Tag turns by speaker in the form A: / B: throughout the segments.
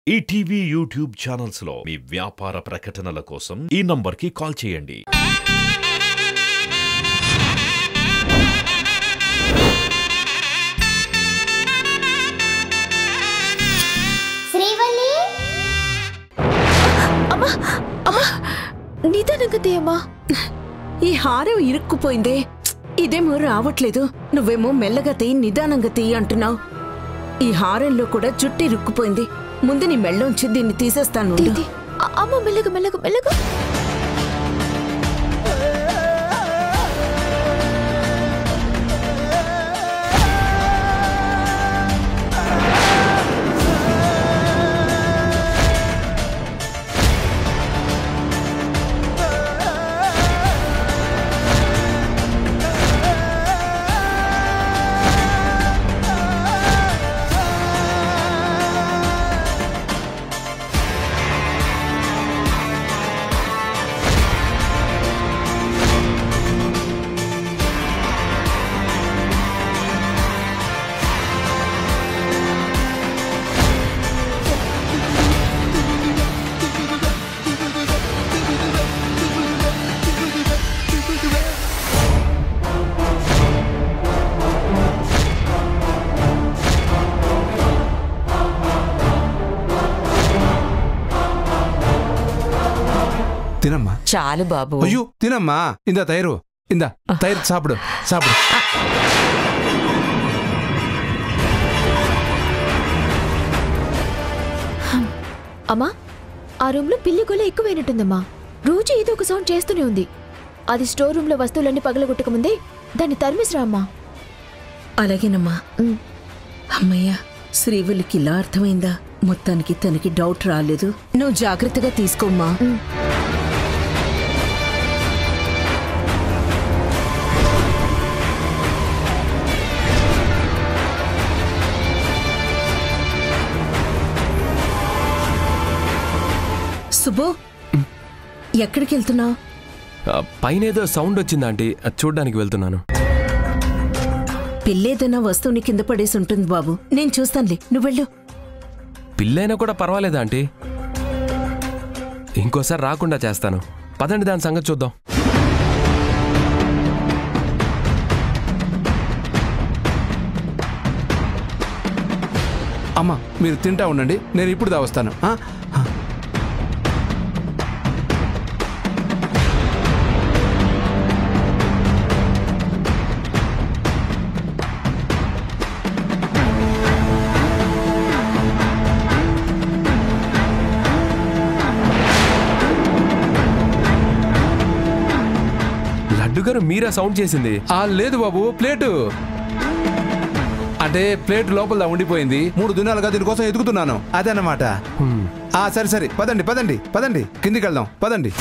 A: ETV YouTube channels లో మీ వ్యాపార ప్రకటనల కోసం ఈ నంబర్కి కాల్ చేయండి.
B: శ్రీవల్లి
C: అమ్మా అమ్మా నిదానంగా తీయమ్మా. ఈ హారం ఇరుక్కుపోయిందే, ఇదేమో రావట్లేదు. నువ్వేమో మెల్లగా తీయి నిదానంగా తీయి అంటున్నావు. ఈ హారంలో కూడా జుట్టు ఇరుక్కుపోయింది. ముందు నీ మెళ్ళోంచి దీన్ని తీసేస్తాను.
B: అమ్మ మెల్లగా మెల్లగా మెల్లగా.
D: తినమ్మా.
C: చాలు బాబు.
D: అయ్యో తినమ్మా. ఇందా తైరు, ఇందా తైరు సాపిడు సాపిడు.
B: అమ్మా, ఆ రూమ్ లో పిల్లి గోల ఎక్కువైనట్టుందమ్మా. రోజు ఏదో ఒక సౌండ్ చేస్తూనే ఉంది. అది స్టోర్ రూమ్ లో వస్తువులన్నీ పగలగొట్టక ముందే దాన్ని తరిమిసిరా అమ్మా.
C: అలాగేనమ్మా. అమ్మయ్యా, శ్రీవల్లికి ఇలా అర్థమైందా? మొత్తానికి తనకి డౌట్ రాలేదు. నువ్వు జాగ్రత్తగా తీసుకోమ్మా. సుబ్బు, ఎక్కడికి వెళ్తున్నావు?
E: పైన ఏదో సౌండ్ వచ్చిందా ఆంటీ, అది చూడ్డానికి వెళ్తున్నాను.
C: పిల్లేదన్నా వస్తువుని కింద పడేసి ఉంటుంది బాబు. నేను చూస్తానులే, నువ్వు వెళ్ళు.
E: పిల్లైనా కూడా పర్వాలేదా ఆంటీ? ఇంకోసారి రాకుండా చేస్తాను. పదండి, దాని సంగతి చూద్దాం.
D: అమ్మా మీరు తింటా ఉండండి, నేను ఇప్పుడు దా వస్తాను.
E: లడ్డు గారు మీరా సౌండ్ చేసింది?
D: లేదు బాబు, ప్లేటు అంటే ప్లేట్ లోపల ఉండిపోయింది. 3 దినాలుగా దీనికోసం ఎదుగుతున్నాను, అదన్నమాట. సరే సరే, పదండి పదండి పదండి, కిందికి వెళ్దాం పదండి.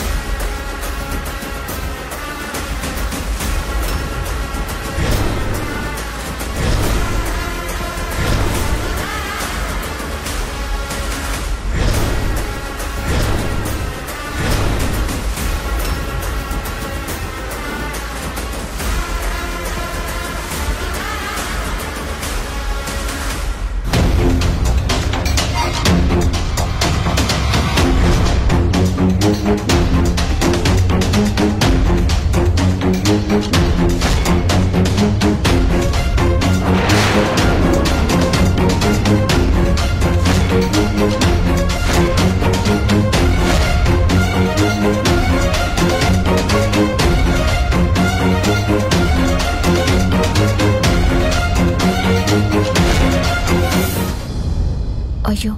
B: అయ్యో,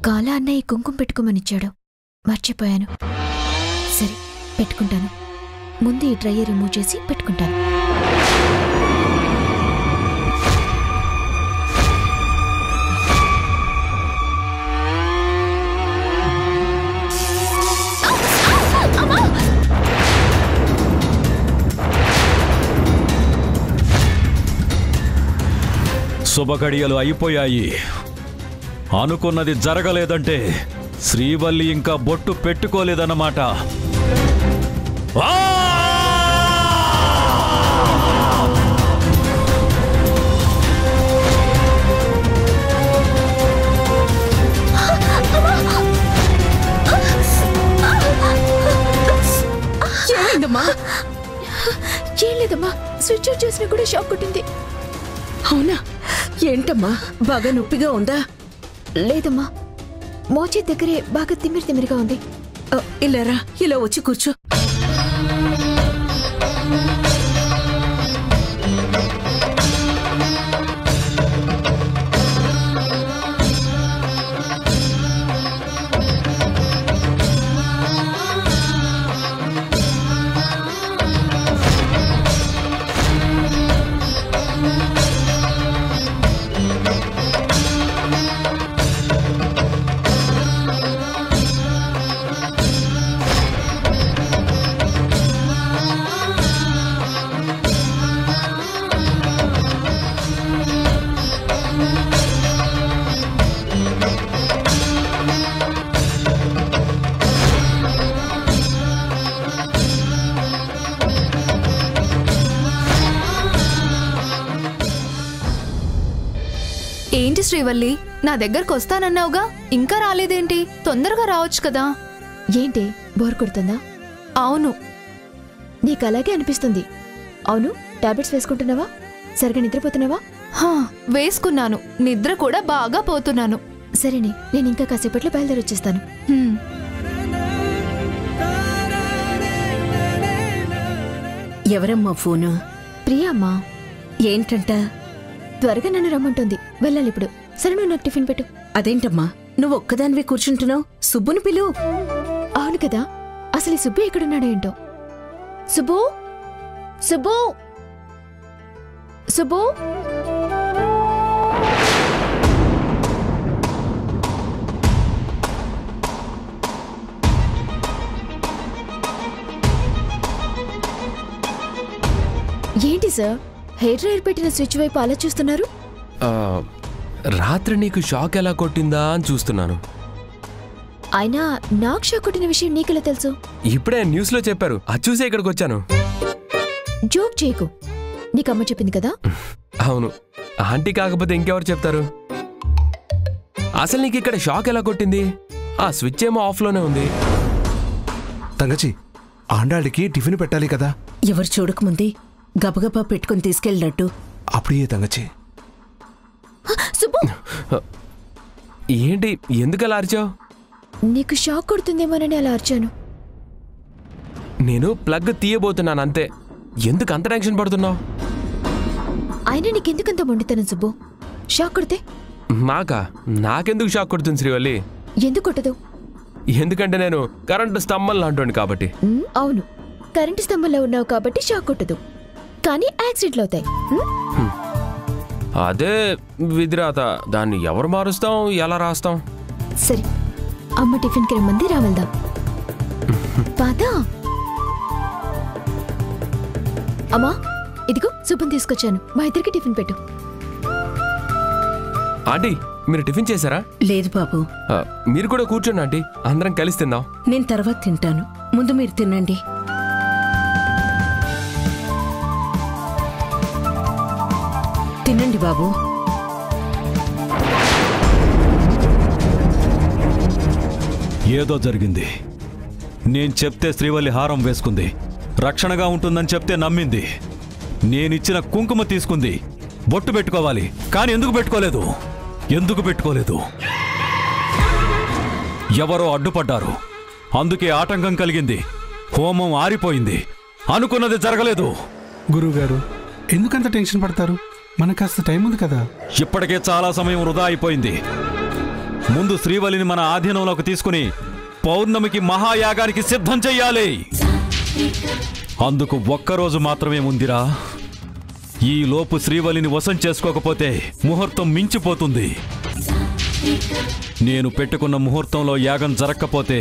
B: కాలా అన్నయ్య కుంకుమ పెట్టుకోమనిచ్చాడు, మర్చిపోయాను. సరే పెట్టుకుంటాను. ముందు ఈ డ్రైయర్ రిమూవ్ చేసి పెట్టుకుంటాను.
F: శుభగడియలు అయిపోయాయి. అనుకున్నది జరగలేదంటే శ్రీవల్లి ఇంకా బొట్టు పెట్టుకోలేదన్నమాట.
B: లేదమ్మా, స్విచ్ ఆఫ్ చేసినా కూడా షాక్ కొట్టింది.
C: అవునా? ఏంటమ్మా, బాగా నొప్పిగా ఉందా?
B: లేదమ్మా, మోచే దగ్గరే బాగా తిమ్మిరిగా ఉంది.
C: ఇలా రా, ఇలా వచ్చి కూర్చో.
G: ఏంటి శ్రీవల్లి, నా దగ్గరకు వస్తానన్నావుగా, ఇంకా రాలేదేంటి? తొందరగా రావచ్చు కదా.
B: ఏంటి, బోర్ కొడుతుందా?
G: అవును.
B: నీకు అలాగే అనిపిస్తుంది. అవును, టాబ్లెట్స్ వేసుకుంటున్నావా? సరిగా నిద్రపోతున్నావా?
G: వేసుకున్నాను, నిద్ర కూడా బాగా పోతున్నాను.
B: సరేనే, నేను ఇంకా కాసేపట్లో బయలుదేరి వచ్చేస్తాను.
C: ఎవరమ్మా ఫోను?
B: ప్రియా అమ్మా.
C: ఏంటంట?
B: త్వరగా నన్ను రమ్మంటుంది, వెళ్ళాలి ఇప్పుడు. సరే, నువ్వు నాకు టిఫిన్ పెట్టు.
C: అదేంటమ్మా, నువ్వు ఒక్కదానివే కూర్చుంటున్నావు? సుబ్బుని పిలు.
B: అవును కదా, అసలు ఈ సుబ్బు ఎక్కడున్నాడో ఏంటో. సుబ్బు, సుబ్బు, సుబ్బు. ఏంటి సార్, హెయిర్ డ్రైయర్ పెట్టిన స్విచ్ వైపు అలా చూస్తున్నారు?
E: రాత్రి నీకు షాక్ ఎలా కొట్టిందా అని చూస్తున్నాను.
B: అయినా నాకు షాక్ కొట్టిన విషయం నీకెలా తెలుసు?
E: ఇప్పుడే న్యూస్లో చెప్పారు, అది చూసే ఇక్కడికి వచ్చాను.
B: జోక్ చేయకు, నీకు అమ్మ చెప్పింది కదా.
E: అవును, ఆంటీ కాకపోతే ఇంకెవరు చెప్తారు? అసలు నీకు ఇక్కడ షాక్ ఎలా కొట్టింది? ఆ స్విచ్ ఏమో ఆఫ్లోనే ఉంది.
D: తంగచి, ఆండాళ్ళకి టిఫిన్ పెట్టాలి కదా.
C: ఎవరు చూడకముందే గబగబా పెట్టుకుని తీసుకెళ్ళినట్టు.
D: అప్పుడే తంగచి.
B: సుబ్బు,
E: ఏంటి, ఎందుకలా అరిచావు?
B: నీకు షాక్ కొడుతుందేమోనని అలా అరిచాను.
E: నేను ప్లగ్ తీయబోతున్నాను అంతే. ఎందుకు అంత టెన్షన్ పడుతున్నావు?
B: అయినా నీకెందుకంత మొండితనం సుబ్బు? షాక్ కొడితే?
E: నాకెందుకు షాక్ కొడుతుంది శ్రీవల్లి?
B: ఎందుకు కొట్టదు?
E: ఎందుకంటే నేను కరెంటు స్తంభం లాంటి కాబట్టి.
B: అవును, కరెంటు స్తంభంలో ఉన్నావు కాబట్టి షాక్ కొట్టదు, కానీ యాక్సిడెంట్లు అవుతాయి.
E: అదే విధిరాత, దాన్ని ఎవరు మారుస్తాం, ఎలా రాస్తాం?
B: సరే, అమ్మ టిఫిన్కి రమ్మంది, రావెళ్దాం. పాదా అమ్మా, ఇదిగో సుబ్బుని తీసుకొచ్చాను, మా ఇద్దరికి టిఫిన్ పెట్టు.
E: ఆంటీ, మీరు టిఫిన్ చేశారా?
C: లేదు బాబు.
E: మీరు కూడా కూర్చోండి ఆంటీ, అందరం కలిసి తిందాం.
C: నేను తర్వాత తింటాను, ముందు మీరు తినండి. తినండి బాబు.
F: ఏదో జరిగింది. నేను చెప్తే శ్రీవల్లి హారం వేసుకుంది, రక్షణగా ఉంటుందని చెప్తే నమ్మింది. నేనిచ్చిన కుంకుమ తీసుకుంది, బొట్టు పెట్టుకోవాలి, కానీ ఎందుకు పెట్టుకోలేదు? ఎవరో అడ్డుపడ్డారు, అందుకే ఆటంకం కలిగింది. హోమం ఆరిపోయింది, అనుకున్నది జరగలేదు.
H: గురువుగారు, ఎందుకంత టెన్షన్ పడతారు? మనకు కాస్త టైం ఉంది కదా.
F: ఇప్పటికే చాలా సమయం వృధా అయిపోయింది. ముందు శ్రీవల్లిని మన ఆధీనంలోకి తీసుకుని పౌర్ణమికి మహాయాగానికి సిద్ధం చెయ్యాలి. అందుకు ఒక్కరోజు మాత్రమే ఉందిరా. ఈ లోపు శ్రీవల్లిని వశం చేసుకోకపోతే ముహూర్తం మించిపోతుంది. నేను పెట్టుకున్న ముహూర్తంలో యాగం జరగకపోతే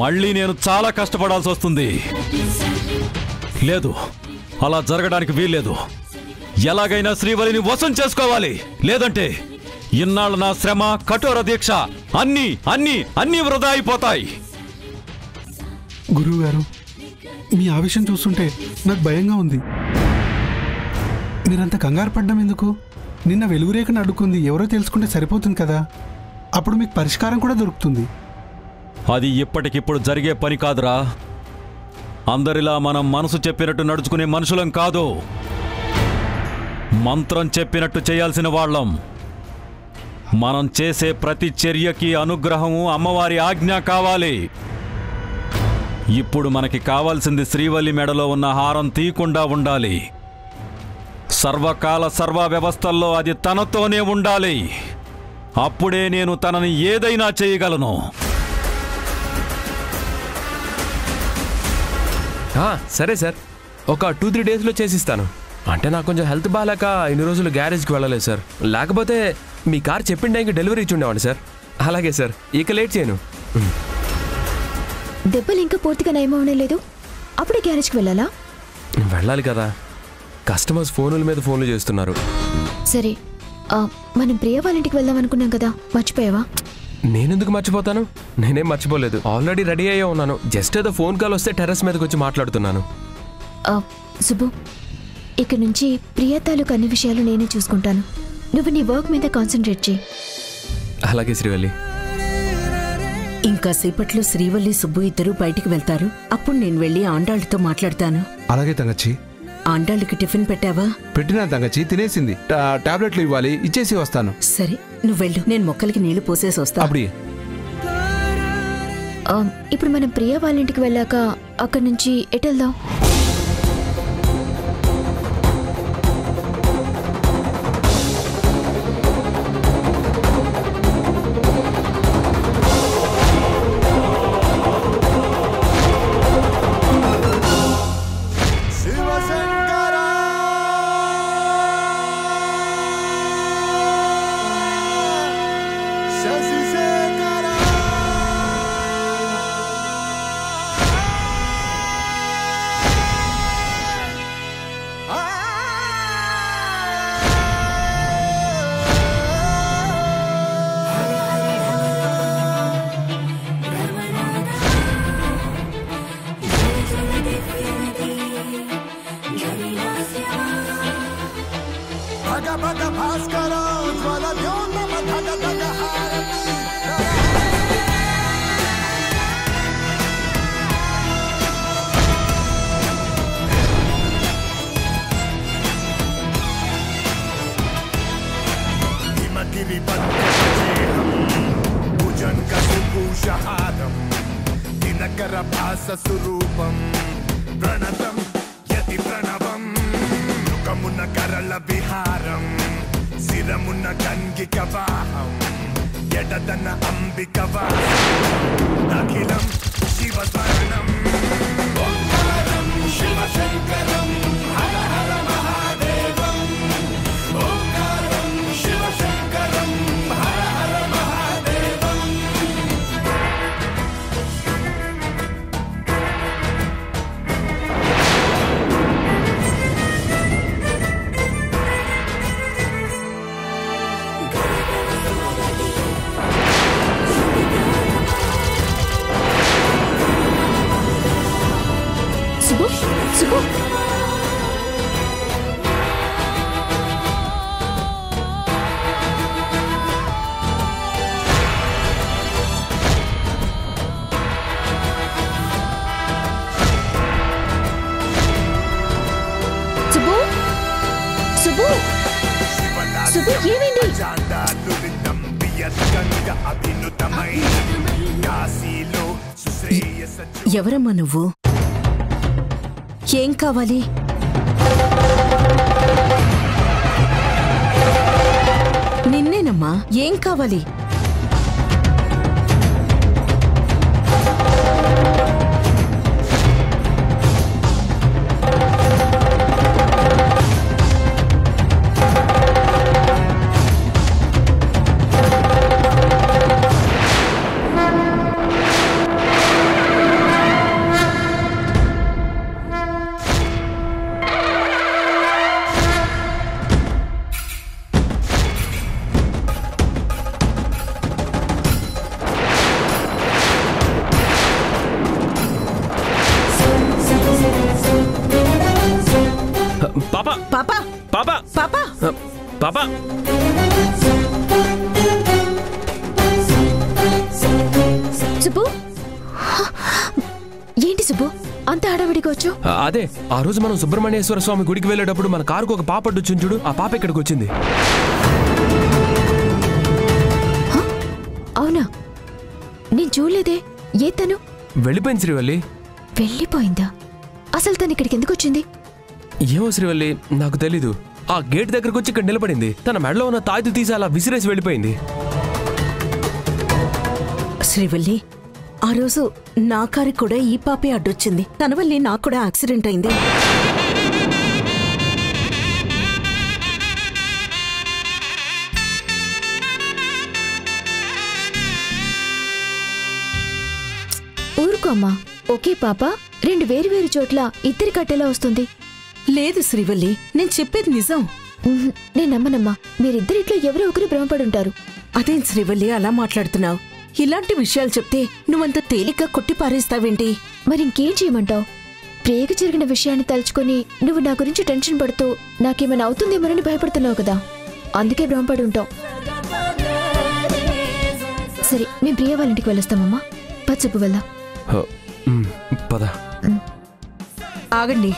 F: మళ్ళీ నేను చాలా కష్టపడాల్సి వస్తుంది. లేదు, అలా జరగడానికి వీల్లేదు. ఎలాగైనా శ్రీవల్లిని వశం చేసుకోవాలి, లేదంటే ఇన్నాళ్ళు నా శ్రమ, కఠోర దీక్ష అన్నీ వృధా అయిపోతాయి.
H: గురువుగారు, మీ ఆవేశం చూస్తుంటే నాకు భయంగా ఉంది. మీరంత కంగారు పడ్డం ఎందుకు? నిన్న వెలుగురేఖను అడ్డుకుంది ఎవరో తెలుసుకుంటే సరిపోతుంది కదా. అప్పుడు మీకు పరిష్కారం కూడా దొరుకుతుంది.
F: అది ఇప్పటికిప్పుడు జరిగే పని కాదురా. అందరిలా మనం మనసు చెప్పినట్టు నడుచుకునే మనుషులం కాదు, మంత్రం చెప్పినట్టు చేయాల్సిన వాళ్ళం. మనం చేసే ప్రతి చర్యకి అనుగ్రహము, అమ్మవారి ఆజ్ఞ కావాలి. ఇప్పుడు మనకి కావాల్సింది శ్రీవల్లి మెడలో ఉన్న హారం తీయకుండా ఉండాలి. సర్వకాల సర్వ వ్యవస్థల్లో అది తనతోనే ఉండాలి. అప్పుడే నేను తనని ఏదైనా చేయగలను.
E: సరే సార్, ఒక 2-3 డేస్లో చేసిస్తాను. అంటే నాకు కొంచెం హెల్త్ బాగాలేక ఇన్ని రోజులు గ్యారేజ్కి వెళ్ళలేదు సార్. లేకపోతే మీ కార్ చెప్పిన టైంకి డెలివరీ ఇచ్చి ఉండేవాడిని సార్. అలాగే సార్, ఇక లేట్ చేయను.
B: దెబ్బలు ఇంకా పూర్తిగా నయమవనే లేదు, అప్పుడే గ్యారేజ్కి వెళ్ళాలా?
E: వెళ్ళాలి కదా, కస్టమర్స్ ఫోనుల మీద ఫోన్లు చేస్తున్నారు.
B: సరే, మనం ప్రియ వాళ్ళ ఇంటికి వెళ్దాం అనుకున్నాం కదా, మర్చిపోయావా?
E: నేనెందుకు మర్చిపోతాను? నేనేం మర్చిపోలేదు, ఆల్రెడీ రెడీ అయ్యే ఉన్నాను. జస్ట్ ఏదో ఫోన్ కాల్ వస్తే టెర్రస్ మీదకి వచ్చి మాట్లాడుతున్నాను.
B: సుబ్బు, ఇక నుంచి ప్రియ తాలూకు అన్ని విషయాలు నేనే చూసుకుంటాను. నువ్వు నీ వర్క్ మీద కాన్సన్ట్రేట్ చేయి.
E: అలాగే శ్రీవల్లి.
C: ఇంకా సేపట్లో శ్రీవల్లి, సుబ్బు ఇద్దరు బయటికి వెళ్తారు. అప్పుడు నేను వెళ్ళి ఆండాళ్ళతో మాట్లాడతాను.
D: అలాగే తంగచ్చి.
C: ఆండాళ్ళకి టిఫిన్ పెట్టావా?
D: పెట్టినా తంగచ్చి, తినేసింది. టాబ్లెట్లు ఇవ్వాలి, ఇచ్చేసి వస్తాను.
C: సరే, నువ్వు వెళ్ళు, నేను మొక్కలకి నీళ్లు పోసేసి వస్తాను.
D: అప్పుడు
B: ఇప్పుడు మనం ప్రియ వాళ్ళ ఇంటికి వెళ్ళాక అక్కడి నుంచి ఎటు వెళ్దాం?
I: స్వరూపం ప్రణతం యతి ప్రణవం ముఖమున కరళ విహారం శిరమున గంగిక వాహం ఎడదన అంబిక వాహం అఖిలం శివస్మరణం ఓంకారం శివశంకరం హర హర మహాదేవం ఓంకారం శివశంకరం హర హర మహాదేవం.
B: సుబ్బు, సుబ్బు, సుబ్బు, ఏమైంది?
C: ఎవరమ్మా నువ్వు? ఏం కావాలి? నిన్నేనమ్మా, ఏం కావాలి?
E: పాపా
C: పాపా
E: పాపా
C: పాపా
E: పాపా
B: సుబ్బు, ఏంటి సుబ్బు? అంత హడావిడిగా వచ్చావు?
E: అదే ఆ రోజు మనం సుబ్రహ్మణ్యేశ్వర స్వామి గుడికి వెళ్ళేటప్పుడు మన కారుకు ఒక పాప అడ్డొచ్చింది చూడు, ఆ పాప ఇక్కడికి వచ్చింది.
B: అవునా? నేను చూడలేదే. ఏ తను?
E: వెళ్ళిపోయింది శ్రీవల్లి.
B: వెళ్ళిపోయిందా? అసలు తను ఇక్కడికి ఎందుకు వచ్చింది?
E: ఏమో శ్రీవల్లి, నాకు తెలీదు. ఆ గేట్ దగ్గరకు వచ్చి ఇక్కడ నిలబడింది. తన మెడలో ఉన్న తాయితు తీసి అలా విసిరేసి వెళ్ళిపోయింది.
C: శ్రీవల్లి, ఆ రోజు నా కారు కూడా ఈ పాపే అడ్డొచ్చింది. తన వల్లే నాకు కూడా యాక్సిడెంట్ అయింది.
B: ఊరుకో అమ్మా. ఒకే పాప రెండు వేరు వేరు చోట్ల ఇద్దరి కట్టెలా వస్తుంది?
C: లేదు శ్రీవల్లి, నేను చెప్పేది నిజం.
B: నేను నమ్మనమ్మా. మీరిద్దరిట్లో ఎవరో ఒకరు భ్రమపడుంటారు.
C: అదేం శ్రీవల్లి అలా మాట్లాడుతున్నావు? ఇలాంటి విషయాలు చెప్తే నువ్వంత తేలిగ్గా కొట్టి పారేస్తావేంటి?
B: మరి ఇంకేం చేయమంటావు? ప్రియకు జరిగిన విషయాన్ని తలుచుకొని నువ్వు నా గురించి టెన్షన్ పడుతూ నాకేమైనా అవుతుందేమోనని భయపడుతున్నావు కదా, అందుకే భ్రమపడి ఉంటావు. సరే, మేము ప్రియ వాళ్ళ ఇంటికి వెళ్ళొస్తామమ్మా. పచ్చుపు వెళ్దాం.
E: పద.
C: ఆగండి.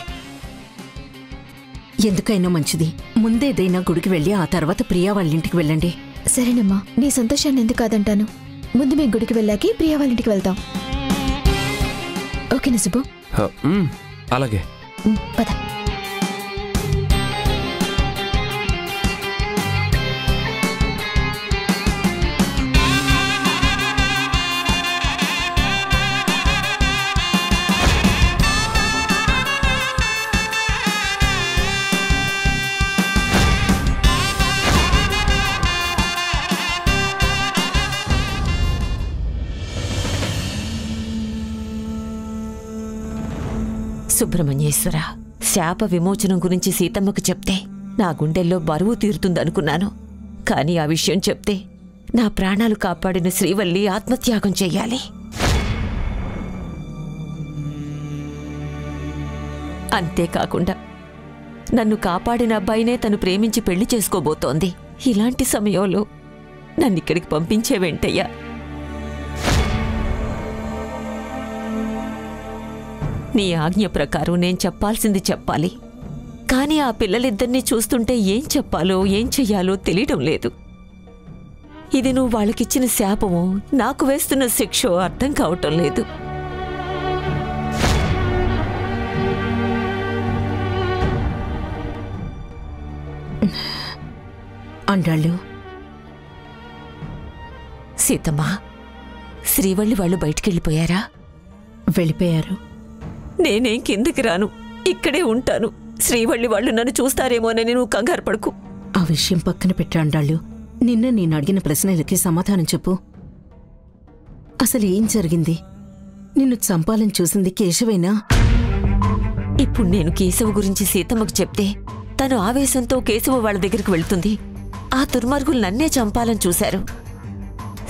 C: ఎందుకైనా మంచిది ముందేదైనా గుడికి వెళ్ళి ఆ తర్వాత ప్రియా వాళ్ళ ఇంటికి వెళ్ళండి.
B: సరేనమ్మా, నీ సంతోషాన్ని ఎందుకు కాదంటాను. ముందు మేము గుడికి వెళ్ళాకి ప్రియా వాళ్ళ ఇంటికి వెళ్తాం. ఓకేనా సుబ్బు?
E: అలాగే.
B: పద.
J: సుబ్రహ్మణ్యేశ్వర, శాప విమోచనం గురించి సీతమ్మకు చెప్తే నా గుండెల్లో బరువు తీరుతుందనుకున్నాను. కాని ఆ విషయం చెప్తే నా ప్రాణాలు కాపాడిన శ్రీవల్లి ఆత్మత్యాగం చెయ్యాలి. అంతేకాకుండా నన్ను కాపాడిన అబ్బాయినే తను ప్రేమించి పెళ్లి చేసుకోబోతోంది. ఇలాంటి సమయంలో నన్నిక్కడికి పంపించే వెంటయ్యా. నీ ఆజ్ఞ ప్రకారం నేను చెప్పాల్సింది చెప్పాలి. కానీ ఆ పిల్లలిద్దరినీ చూస్తుంటే ఏం చెప్పాలో ఏం చెయ్యాలో తెలియడం లేదు. ఇది నువ్వు వాళ్ళకిచ్చిన శాపమో నాకు వేస్తున్న శిక్షో అర్థం కావటం లేదు.
C: అండాళ్ళు,
J: సీతమ్మా, శ్రీవల్లి వాళ్ళు బయటికెళ్ళిపోయారా?
C: వెళ్ళిపోయారు.
J: నేనేం కిందకి రాను, ఇక్కడే ఉంటాను. శ్రీవల్లి వాళ్ళు నన్ను చూస్తారేమోనని నువ్వు కంగారు పడుకు.
C: ఆ విషయం పక్కన పెట్టాండాళ్ళు. నిన్న నేను అడిగిన ప్రశ్నలకి సమాధానం చెప్పు. అసలు ఏం జరిగింది? నిన్ను చంపాలని చూసింది కేశవేనా?
J: ఇప్పుడు నేను కేశవ గురించి సీతమ్మకు చెప్తే తను ఆవేశంతో కేశవ వాళ్ళ దగ్గరికి వెళ్తుంది. ఆ దుర్మార్గులు నన్నే చంపాలని చూశారు.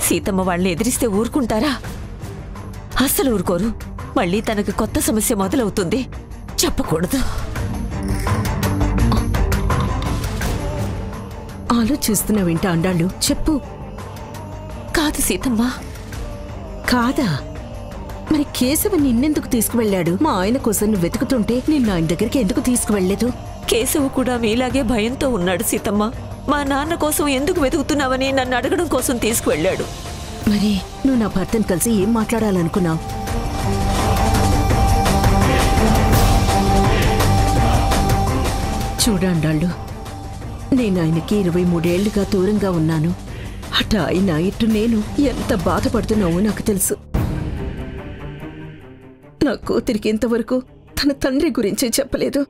J: సీతమ్మ వాళ్ళని ఎదిరిస్తే ఊరుకుంటారా? అస్సలు ఊరుకోరు. మళ్ళీ తనకు కొత్త సమస్య మొదలవుతుంది. చెప్పకూడదు.
C: ఆలోచిస్తున్నావేంట అండాళ్ళు? చెప్పు.
J: కాదు సీతమ్మ.
C: కాదా? మరి కేశవ నిన్నెందుకు తీసుకువెళ్ళాడు? మా ఆయన కోసం నువ్వు వెతుకుతుంటే నిన్ను ఆయన దగ్గరికి ఎందుకు తీసుకువెళ్లేదు?
J: కేశవ కూడా మీలాగే భయంతో ఉన్నాడు సీతమ్మ. మా నాన్న కోసం ఎందుకు వెతుకుతున్నావని నన్ను అడగడం కోసం తీసుకువెళ్ళాడు.
C: మరి నువ్వు నా భర్తను కలిసి ఏం మాట్లాడాలనుకున్నావు? చూడండాళ్ళు, నేను ఆయనకి 23 ఏళ్లుగా దూరంగా ఉన్నాను. అటు ఆయన ఇటు నేను ఎంత బాధపడుతున్నావో నాకు తెలుసు. నా కూతురికి ఇంతవరకు తన తండ్రి గురించే చెప్పలేదు.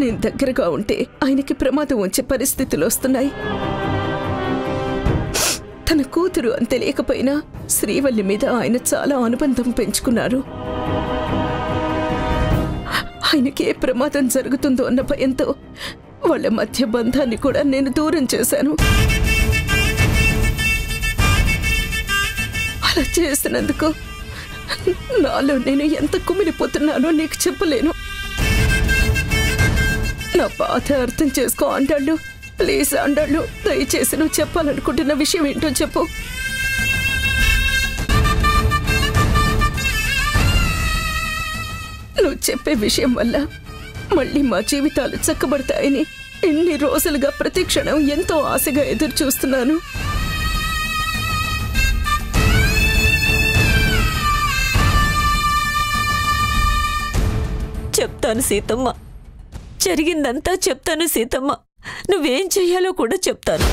C: నేను దగ్గరగా ఉంటే ఆయనకి ప్రమాదం వచ్చే పరిస్థితులు వస్తున్నాయి. తన కూతురు అని తెలియకపోయినా శ్రీవల్లి మీద ఆయన చాలా అనుబంధం పెంచుకున్నారు. ఆయనకి ఏ ప్రమాదం జరుగుతుందో అన్న భయంతో వాళ్ళ మధ్య బంధాన్ని కూడా నేను దూరం చేశాను. అలా చేసినందుకు నాలో నేను ఎంత కుమిలిపోతున్నానో నీకు చెప్పలేను. నా బాధ అర్థం చేసుకో అండాళ్ళు. ప్లీజ్ అండాళ్ళు, దయచేసి నువ్వు చెప్పాలనుకుంటున్న విషయం ఏంటో చెప్పు. నువ్వు చెప్పే విషయం వల్ల మళ్ళీ మా జీవితాలు చక్కబడతాయని ఎన్ని రోజులుగా ప్రతి క్షణం ఎంతో ఆశగా ఎదురు చూస్తున్నాను.
J: చెప్తాను సీతమ్మ, జరిగిందంతా చెప్తాను సీతమ్మ. నువ్వేం చెయ్యాలో కూడా చెప్తాను.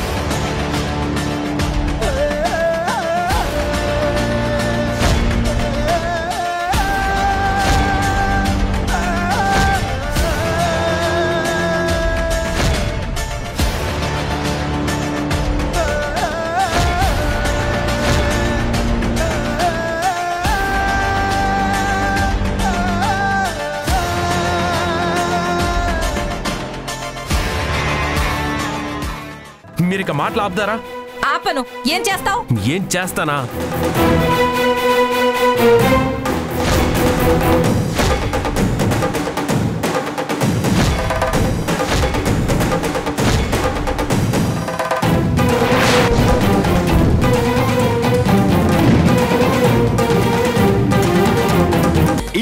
E: మీరిక మాటలు ఆపుతారా?
G: ఆపను. ఏం చేస్తావు?
E: ఏం చేస్తానా?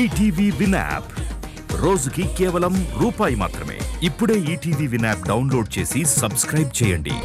A: ఈటీవీ విన్ యాప్ రోజుకి కేవలం రూపాయి మాత్రమే. ఇప్పుడే ఈటీవీ విన్ యాప్ డౌన్లోడ్ చేసి సబ్స్క్రైబ్ చేయండి.